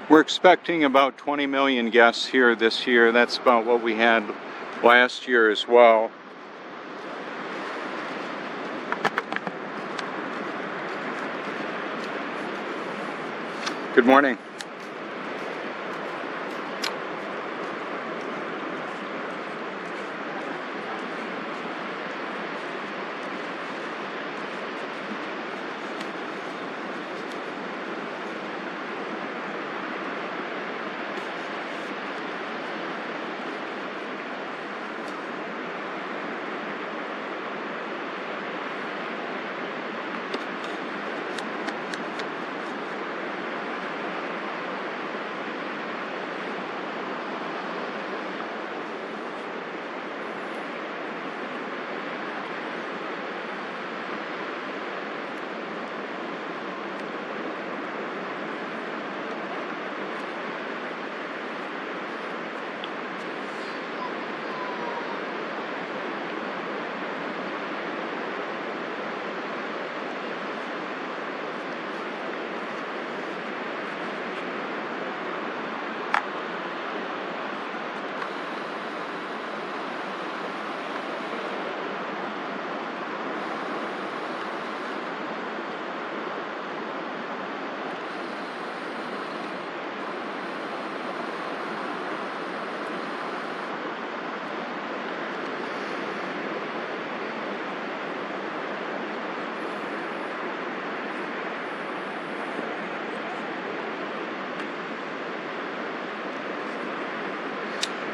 We're expecting about 20 million guests here this year. That's about what we had last year as well. Good morning.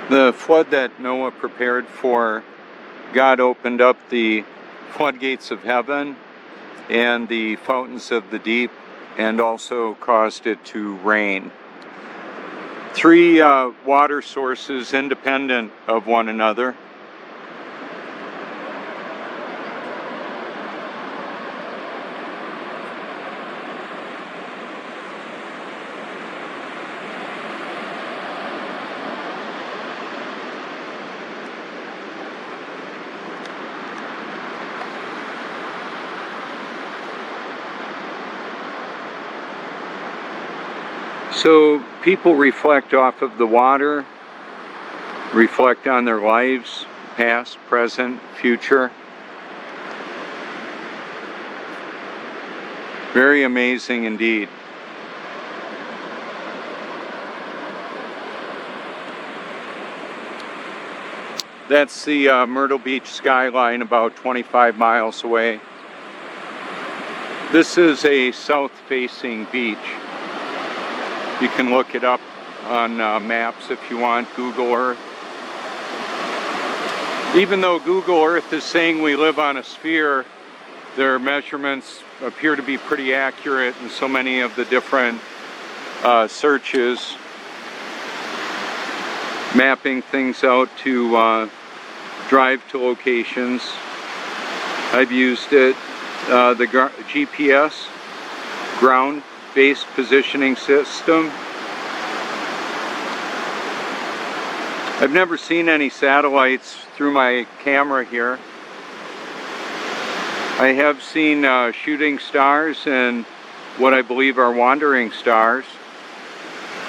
The flood that Noah prepared for, God opened up the floodgates of heaven and the fountains of the deep, and also caused it to rain. Three water sources independent of one another. So people reflect off of the water, reflect on their lives, past, present, future. Very amazing indeed. That's the Myrtle Beach skyline about 25 miles away. This is a south-facing beach. You can look it up on maps if you want, Google Earth. Even though Google Earth is saying we live on a sphere, their measurements appear to be pretty accurate in so many of the different searches, mapping things out to drive to locations. I've used it, the GPS, ground-based positioning system. I've never seen any satellites through my camera here. I have seen shooting stars and what I believe are wandering stars.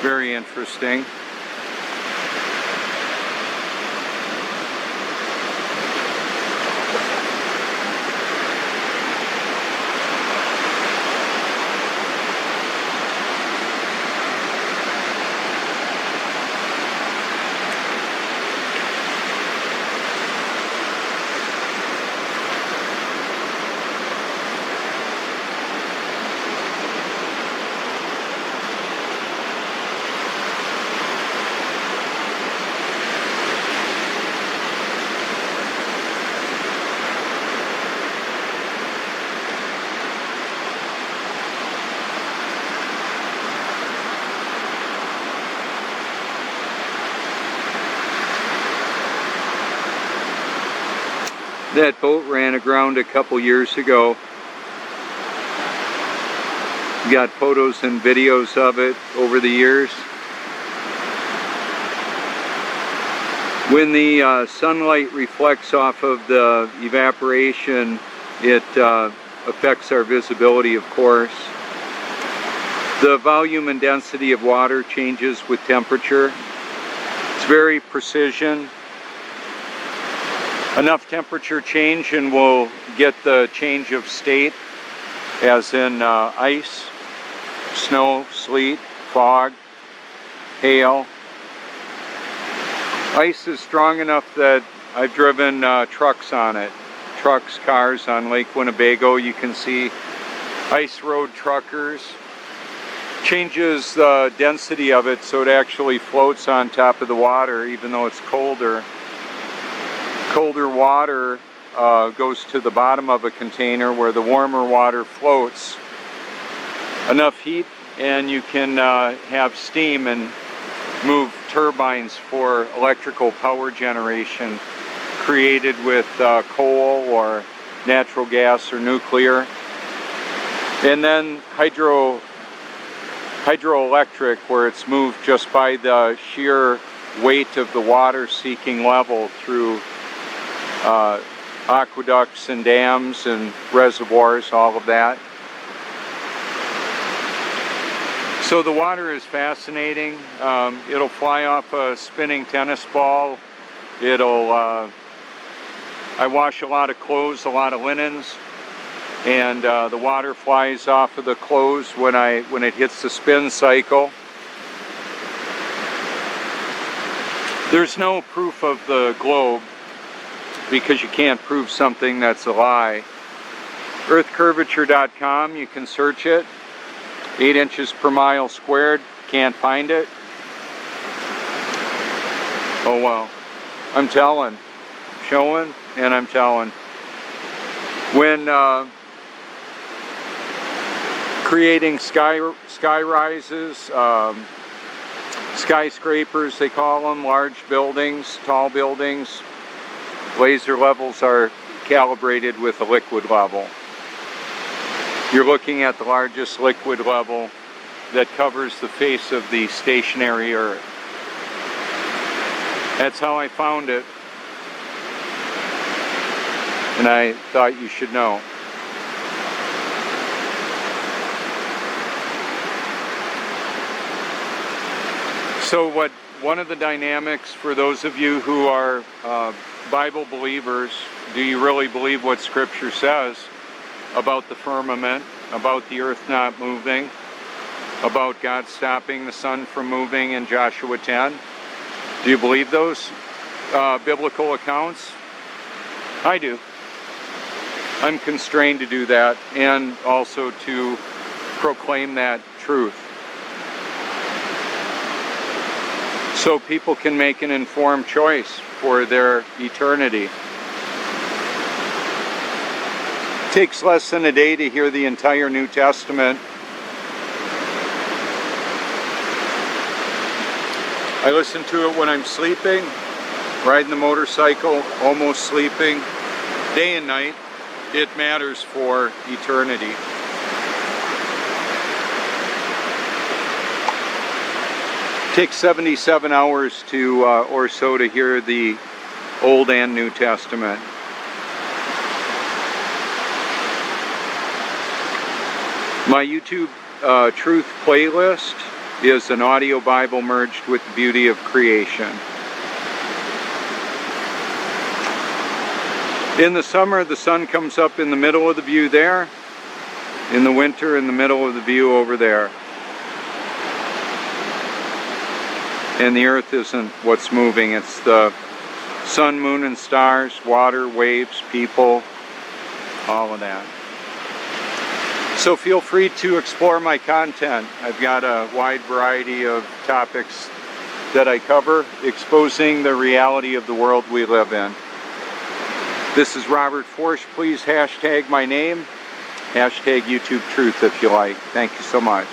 Very interesting. That boat ran aground a couple years ago. Got photos and videos of it over the years. When the sunlight reflects off of the evaporation, it affects our visibility, of course. The volume and density of water changes with temperature. It's very precision. Enough temperature change and we'll get the change of state, as in ice, snow, sleet, fog, hail. Ice is strong enough that I've driven trucks on it. Trucks, cars on Lake Winnebago. You can see ice road truckers. Changes the density of it so it actually floats on top of the water even though it's colder. Colder water goes to the bottom of a container where the warmer water floats. Enough heat and you can have steam and move turbines for electrical power generation created with coal or natural gas or nuclear. And then hydroelectric, where it's moved just by the sheer weight of the water seeking level through aqueducts and dams and reservoirs, all of that. So the water is fascinating. It'll fly off a spinning tennis ball. I wash a lot of clothes, a lot of linens, and the water flies off of the clothes when it hits the spin cycle. There's no proof of the globe because you can't prove something that's a lie. Earthcurvature.com, you can search it. 8 inches per mile squared, can't find it. Oh well, I'm telling, showing, and I'm telling. When creating sky rises, skyscrapers they call them, large buildings, tall buildings, laser levels are calibrated with a liquid level. You're looking at the largest liquid level that covers the face of the stationary Earth. That's how I found it, and I thought you should know. So one of the dynamics for those of you who are Bible believers, do you really believe what Scripture says about the firmament, about the earth not moving, about God stopping the sun from moving in Joshua 10? Do you believe those biblical accounts? I do. I'm constrained to do that and also to proclaim that truth, so people can make an informed choice for their eternity. It takes less than a day to hear the entire New Testament. I listen to it when I'm sleeping, riding the motorcycle, almost sleeping, day and night. It matters for eternity. It takes 77 hours to or so to hear the Old and New Testament. My YouTube Truth playlist is an audio Bible merged with the beauty of creation. In the summer, the sun comes up in the middle of the view there. In the winter, in the middle of the view over there. And the earth isn't what's moving, it's the sun, moon, and stars, water, waves, people, all of that. So feel free to explore my content. I've got a wide variety of topics that I cover, exposing the reality of the world we live in. This is Robert Forsch. Please hashtag my name, hashtag YouTube Truth if you like. Thank you so much.